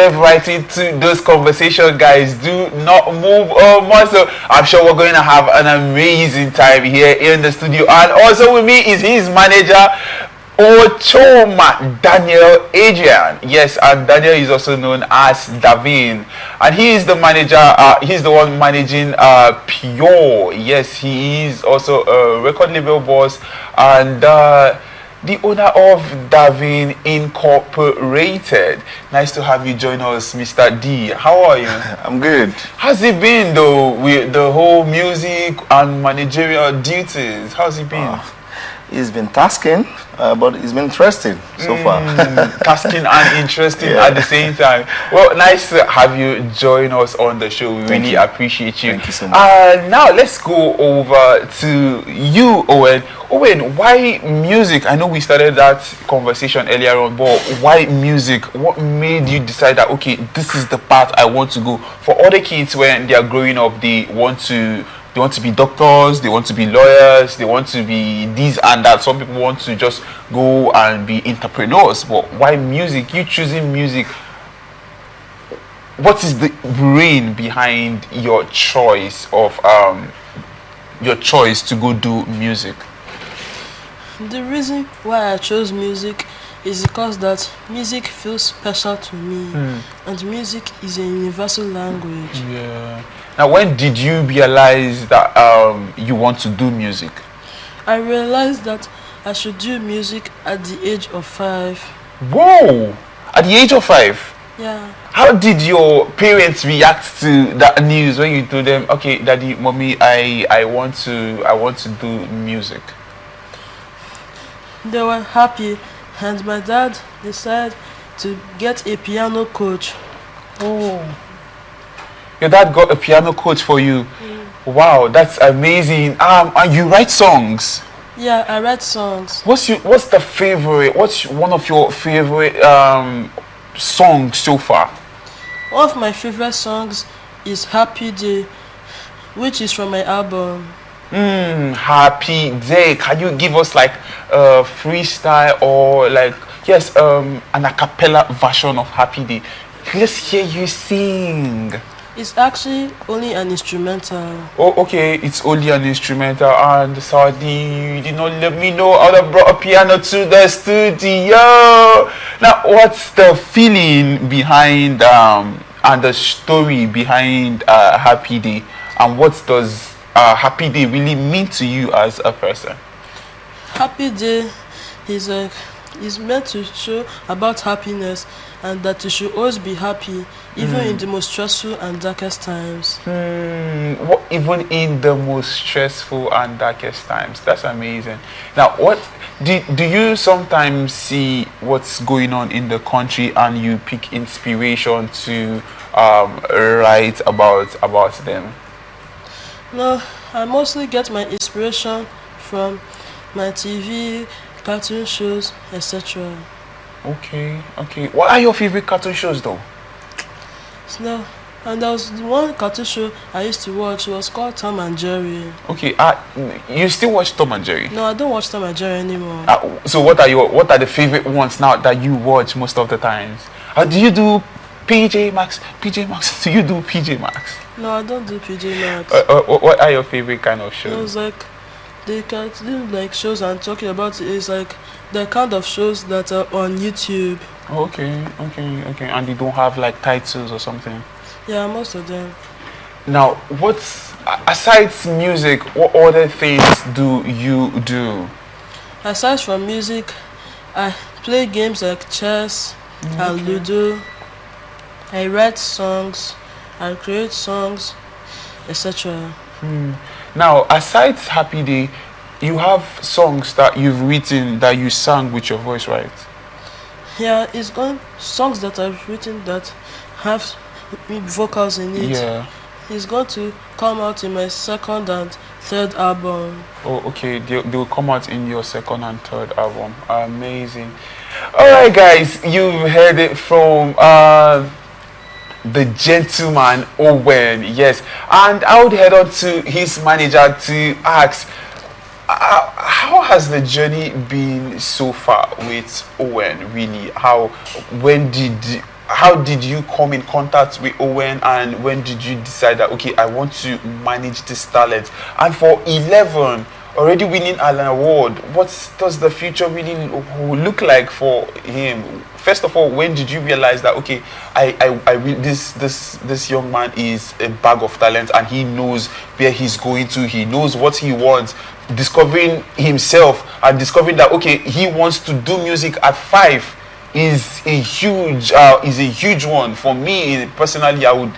dive right into those conversations, guys. Do not move on more. So I'm sure we're going to have an amazing time here in the studio. And also with me is his manager, Ochoma Daniel Adrian. Yes, and Daniel is also known as Davin, and he is the manager. He's the one managing Pure. Yes, he is also a record label boss and the owner of Davin Incorporated. Nice to have you join us, Mr. D. How are you? I'm good. How's it been though with the whole music and managerial duties? How's it been? It's been tasking, but it's been interesting so far. Tasking and interesting at the same time. Well, nice to have you join us on the show. We really appreciate you. Thank you so much. Now let's go over to you, Owen. Owen, why music? I know we started that conversation earlier on, but why music? What made you decide that, okay, this is the path I want to go? For other kids, when they are growing up, they want to be doctors, they want to be lawyers, they want to be this and that. Some people want to just go and be entrepreneurs. But why music? You choosing music. What is the brain behind your choice of to go do music? The reason why I chose music is because that music feels special to me, and music is a universal language. Yeah. Now, when did you realize that you want to do music? I realized that I should do music at the age of 5. Whoa! At the age of 5? Yeah. How did your parents react to that news when you told them, okay, daddy, mommy, I want to do music? They were happy, and my dad decided to get a piano coach. Oh. Your dad got a piano coach for you. Wow, that's amazing. And you write songs? Yeah, I write songs. What's the favorite? What's one of your favorite songs so far? One of my favorite songs is Happy Day, which is from my album. Happy Day. Can you give us like a freestyle or like an a cappella version of Happy Day? Let's hear you sing. It's actually only an instrumental. Oh, okay, it's only an instrumental. And sorry, you did not let me know how to brought a piano to the studio. Now, what's the feeling behind and the story behind Happy Day, and what does Happy Day really mean to you as a person? Happy Day is meant to show about happiness, and that you should always be happy, even in the most stressful and darkest times. Even in the most stressful and darkest times. That's amazing. Now, what do you sometimes see what's going on in the country and you pick inspiration to write about them? No, I mostly get my inspiration from my TV, cartoon shows, etc. Okay. What are your favorite cartoon shows though? No, and there was one cartoon show I used to watch. It was called Tom and Jerry. Okay, you still watch Tom and Jerry? No, I don't watch Tom and Jerry anymore. So what are the favorite ones now that you watch most of the times? Do you do PJ Maxx? Do you do PJ Maxx? No, I don't do PJ Maxx. What are your favorite kind of shows? It was like they can do like shows I'm talking about is like the kind of shows that are on YouTube. Okay. And they don't have like titles or something? Yeah, most of them. Now, aside music, what other things do you do? Aside from music, I play games like chess and Ludo. I write songs, I create songs, etc. Now, aside Happy Day, you have songs that you've written that you sang with your voice, right? Yeah, it's got songs that I've written that have vocals in it. Yeah. It's going to come out in my second and third album. Oh, okay. They will come out in your second and third album. Amazing. All right, guys. You've heard it from the gentleman Owen. Yes. And I would head on to his manager to ask, how has the journey been so far with Owen, really? When did how did you come in contact with Owen, and when did you decide that okay, I want to manage this talent? And for 11, already winning an award, what does the future really look like for him? First of all, when did you realize that okay, this young man is a bag of talent and he knows where he's going to, he knows what he wants, discovering himself and discovering that okay, he wants to do music at 5 is a huge one. For me personally, I would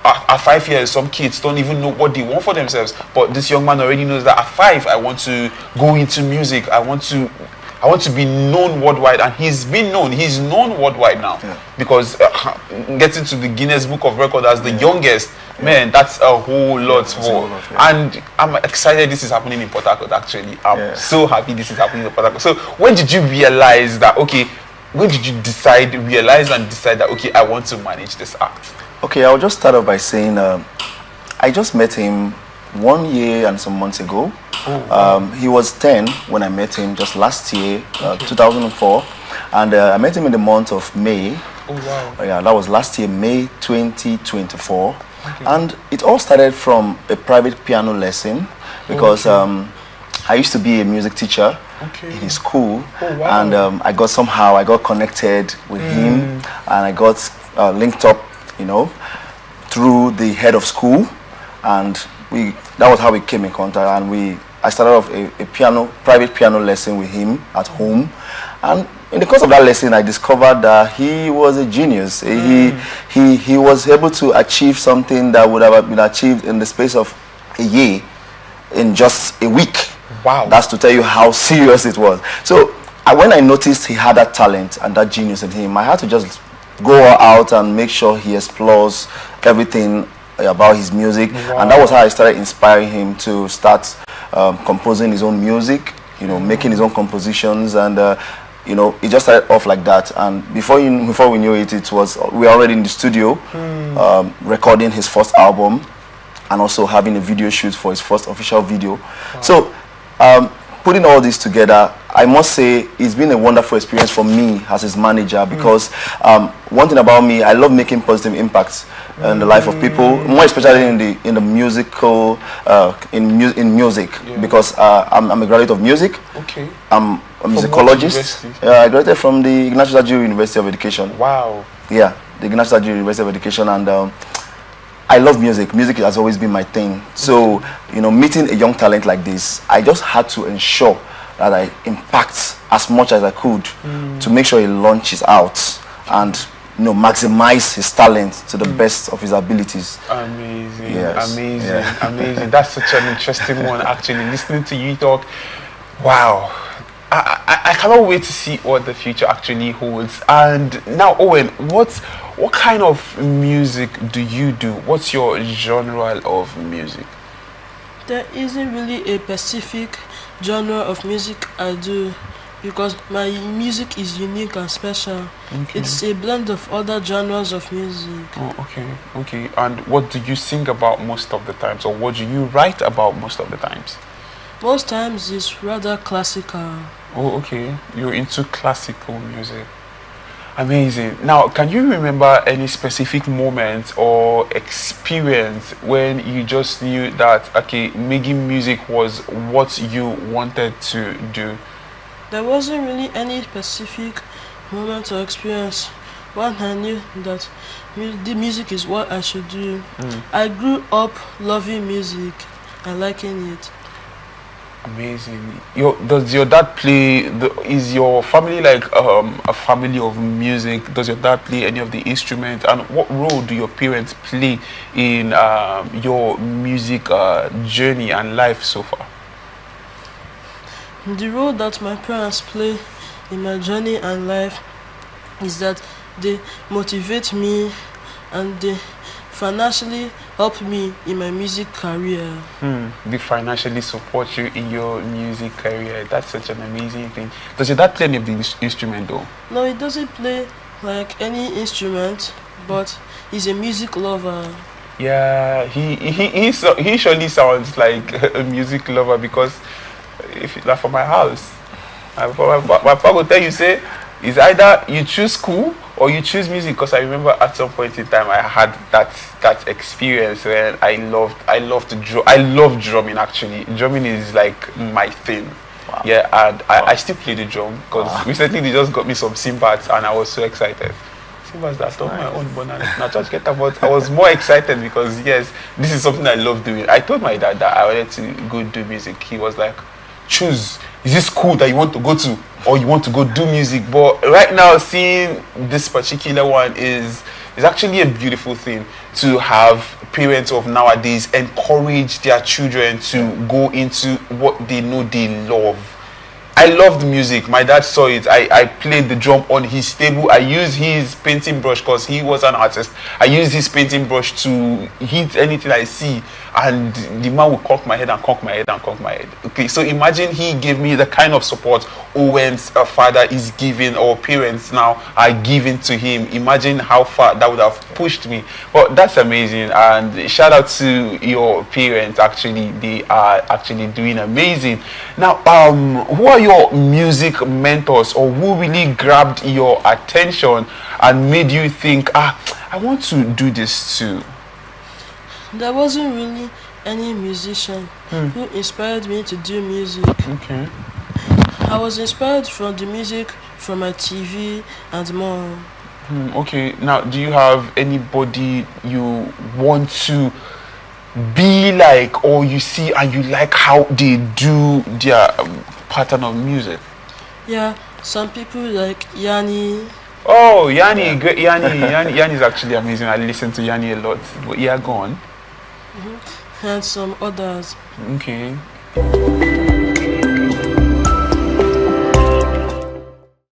at 5 years, some kids don't even know what they want for themselves, but this young man already knows that at 5 I want to go into music, I want to be known worldwide, and he's known worldwide now. Because getting to the Guinness Book of Records as the youngest, man, that's a whole lot more. And I'm excited this is happening in Port Harcourt. Actually, I'm so happy this is happening in Port Harcourt. So when did you realize that okay, when did you realize that okay, I want to manage this act? Okay, I'll just start off by saying I just met him 1 year and some months ago. He was 10 when I met him just last year, 2004, and I met him in the month of May. Oh wow! Yeah, that was last year, May 2024, and it all started from a private piano lesson because I used to be a music teacher in his school, and I got connected with him, and I got linked up, you know, through the head of school, and that was how we came in contact, and I started off a private piano lesson with him at home, and in the course of that lesson I discovered that he was a genius. He was able to achieve something that would have been achieved in the space of a year in just a week. Wow. That's to tell you how serious it was. So when I noticed he had that talent and that genius in him, I had to just go out and make sure he explores everything about his music. And that was how I started inspiring him to start composing his own music, you know, making his own compositions, and you know, it just started off like that. And before we knew it, we were already in the studio recording his first album, and also having a video shoot for his first official video. Wow. So putting all this together, I must say it's been a wonderful experience for me as his manager, because one thing about me, I love making positive impacts in the life of people, more especially in the musical in music, because I'm a graduate of music. Okay. I'm a musicologist. I graduated from the Ignatius Ajuru University of Education. Wow. Yeah, the Ignatius Ajuru University of Education, and I love music. Music has always been my thing. So, you know, meeting a young talent like this, I just had to ensure that I impact as much as I could to make sure he launches out and, you know, maximize his talent to the best of his abilities. Amazing, yes. Amazing, amazing. That's such an interesting one, actually. Listening to you talk, wow. I cannot wait to see what the future actually holds. And now, Owen, what kind of music do you do? What's your genre of music? There isn't really a specific genre of music I do, because my music is unique and special. Okay. It's a blend of other genres of music. Oh, okay. And what do you sing about most of the times, or what do you write about most of the times? Most times it's rather classical. Oh, okay. You're into classical music. Amazing. Now, can you remember any specific moment or experience when you just knew that, okay, making music was what you wanted to do? There wasn't really any specific moment or experience when I knew that the music is what I should do. I grew up loving music and liking it. Amazing. Does your dad play? Is your family like a family of music? Does your dad play any of the instruments? And what role do your parents play in your music journey and life so far? The role that my parents play in my journey and life is that they motivate me and they financially help me in my music career. They financially support you in your music career. That's such an amazing thing. Does your dad play any of the instrument though? No, he doesn't play like any instrument, but he's a music lover. Yeah, he surely sounds like a music lover, because if it's like for my house, my papa will tell you, say, it's either you choose school or you choose music? Because I remember at some point in time I had that experience where I love drumming. Actually, drumming is like my thing. Wow. Yeah, and I still play the drum because recently they just got me some cymbals and I was so excited. Cymbals that's not my own, but not just get about. I was more excited because yes, this is something I love doing. I told my dad that I wanted to go do music. He was like, choose. Is this school that you want to go to, or you want to go do music? But right now, seeing this particular one is actually a beautiful thing to have parents of nowadays encourage their children to go into what they know they love. I loved music. My dad saw it. I played the drum on his table. I used his painting brush because he was an artist. I used his painting brush to hit anything I see. And the man would conk my head and conk my head and conk my head. Okay, so imagine he gave me the kind of support Owen's father is giving, or parents now are giving to him. Imagine how far that would have pushed me. But that's amazing. And shout out to your parents. Actually, they are actually doing amazing. Now, who are your music mentors, or who really grabbed your attention and made you think, I want to do this too? There wasn't really any musician who inspired me to do music. Okay. I was inspired from the music from my TV and more. Okay. Now, do you have anybody you want to be like, or you see and you like how they do their pattern of music? Yeah, some people like Yanni. Oh, Yanni, great Yanni is actually amazing. I listen to Yanni a lot. But yeah, go on. And some others. Okay.